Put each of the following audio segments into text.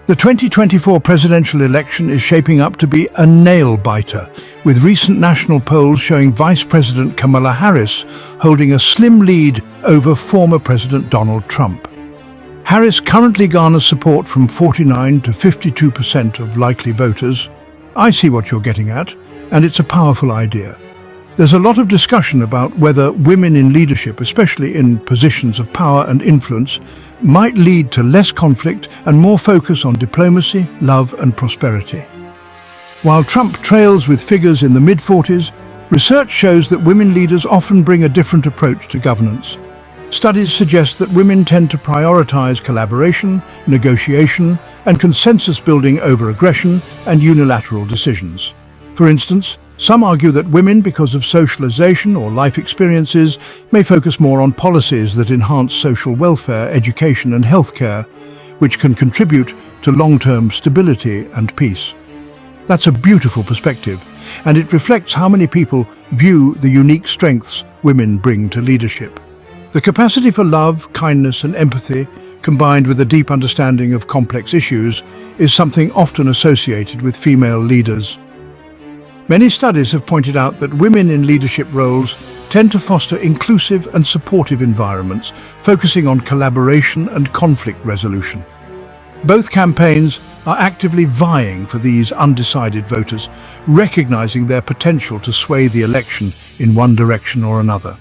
The 2024 presidential election is shaping up to be a nail-biter, with recent national polls showing Vice President Kamala Harris holding a slim lead over former President Donald Trump. Harris currently garners support from 49 to 52% of likely voters. I see what you're getting at, and it's a powerful idea. There's a lot of discussion about whether women in leadership, especially in positions of power and influence, might lead to less conflict and more focus on diplomacy, love and prosperity. While Trump trails with figures in the mid-40s, research shows that women leaders often bring a different approach to governance. Studies suggest that women tend to prioritize collaboration, negotiation and consensus building over aggression and unilateral decisions. For instance, some argue that women, because of socialization or life experiences, may focus more on policies that enhance social welfare, education and healthcare, which can contribute to long-term stability and peace. That's a beautiful perspective, and it reflects how many people view the unique strengths women bring to leadership. The capacity for love, kindness and empathy, combined with a deep understanding of complex issues, is something often associated with female leaders. Many studies have pointed out that women in leadership roles tend to foster inclusive and supportive environments, focusing on collaboration and conflict resolution. Both campaigns are actively vying for these undecided voters, recognizing their potential to sway the election in one direction or another.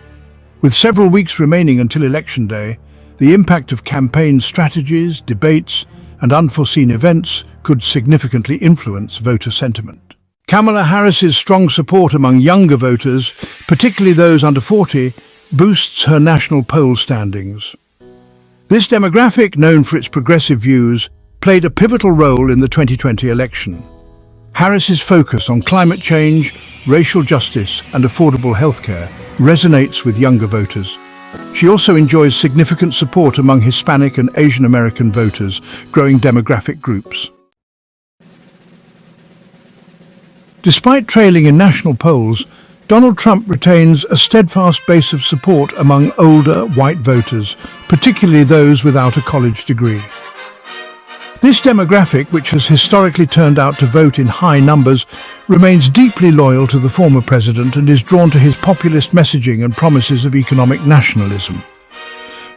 With several weeks remaining until Election Day, the impact of campaign strategies, debates, and unforeseen events could significantly influence voter sentiment. Kamala Harris's strong support among younger voters, particularly those under 40, boosts her national poll standings. This demographic, known for its progressive views, played a pivotal role in the 2020 election. Harris's focus on climate change, racial justice and affordable healthcare resonates with younger voters. She also enjoys significant support among Hispanic and Asian American voters, growing demographic groups. Despite trailing in national polls, Donald Trump retains a steadfast base of support among older, white voters, particularly those without a college degree. This demographic, which has historically turned out to vote in high numbers, remains deeply loyal to the former president and is drawn to his populist messaging and promises of economic nationalism.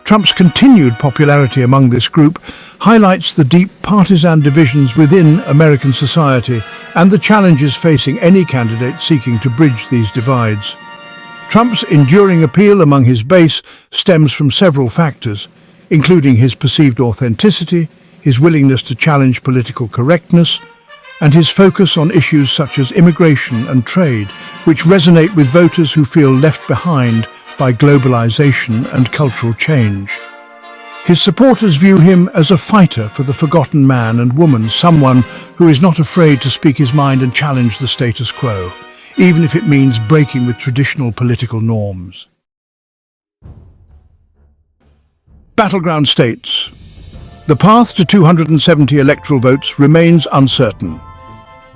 Trump's continued popularity among this group highlights the deep partisan divisions within American society and the challenges facing any candidate seeking to bridge these divides. Trump's enduring appeal among his base stems from several factors, including his perceived authenticity, his willingness to challenge political correctness, and his focus on issues such as immigration and trade, which resonate with voters who feel left behind by globalization and cultural change. His supporters view him as a fighter for the forgotten man and woman, someone who is not afraid to speak his mind and challenge the status quo, even if it means breaking with traditional political norms. Battleground states. The path to 270 electoral votes remains uncertain.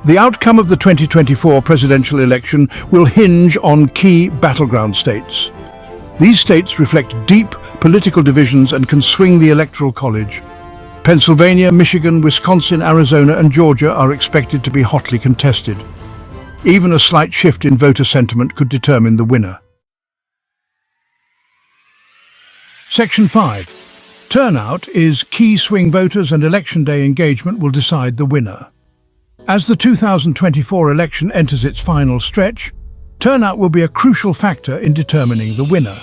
The outcome of the 2024 presidential election will hinge on key battleground states. These states reflect deep political divisions and can swing the electoral college. Pennsylvania, Michigan, Wisconsin, Arizona and Georgia are expected to be hotly contested. Even a slight shift in voter sentiment could determine the winner. Section 5. Turnout is key swing voters and election day engagement will decide the winner. As the 2024 election enters its final stretch, turnout will be a crucial factor in determining the winner.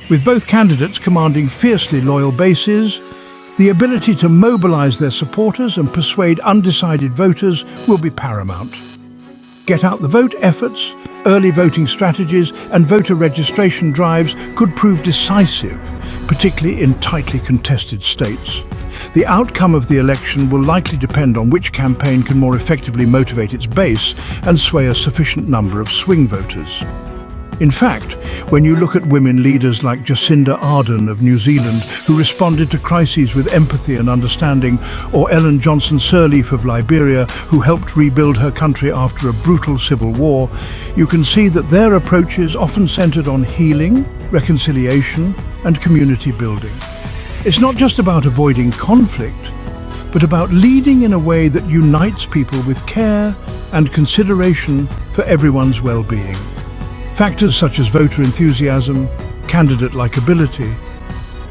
With both candidates commanding fiercely loyal bases, the ability to mobilize their supporters and persuade undecided voters will be paramount. Get out the vote efforts, early voting strategies and voter registration drives could prove decisive, particularly in tightly contested states. The outcome of the election will likely depend on which campaign can more effectively motivate its base and sway a sufficient number of swing voters. In fact, when you look at women leaders like Jacinda Ardern of New Zealand, who responded to crises with empathy and understanding, or Ellen Johnson Sirleaf of Liberia, who helped rebuild her country after a brutal civil war, you can see that their approaches often centered on healing, reconciliation, and community building. It's not just about avoiding conflict. but about leading in a way that unites people with care and consideration for everyone's well-being. Factors such as voter enthusiasm, candidate likability.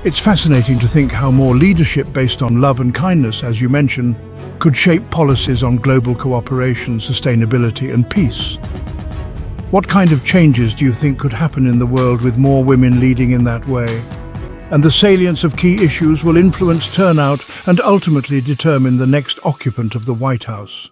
It's fascinating to think how more leadership based on love and kindness, as you mentioned, could shape policies on global cooperation, sustainability and peace. What kind of changes do you think could happen in the world with more women leading in that way? And the salience of key issues will influence turnout and ultimately determine the next occupant of the White House.